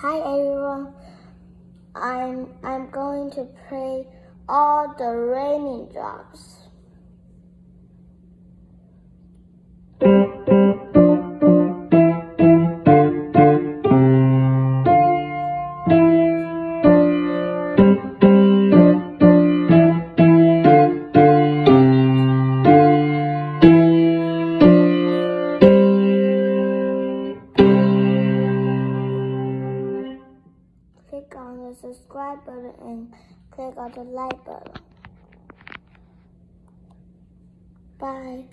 Hi everyone. I'm going to play all the raindrops. Click on the subscribe button and click on the like button. Bye.